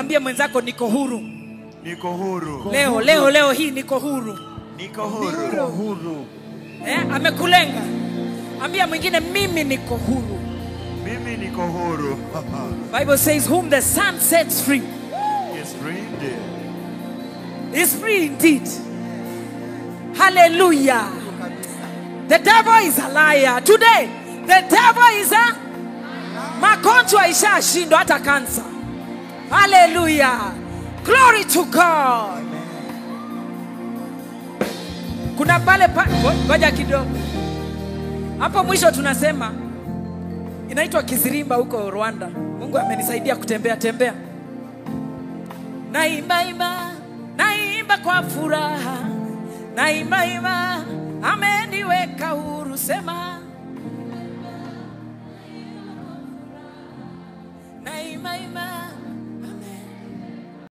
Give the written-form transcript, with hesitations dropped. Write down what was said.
Mwambie mwenzako niko huru. Niko huru. Leo hii niko huru. Niko huru. Amekulenga. Ambia mwingine mimi niko huru. Mimi niko huru. Bible says whom the Son sets free Is free indeed. is free indeed. Hallelujah. The devil is a liar. Today, the devil is a magonjwa ishashindwa hata cancer. Hallelujah. Glory to God. Kuna pale ngoja kidogo. Hapo mwisho tunasema inaitwa Kizirimba huko Rwanda. Mungu amenisaidia kutembea. Naimba kwa furaha. Naimba ameniweka huru, sema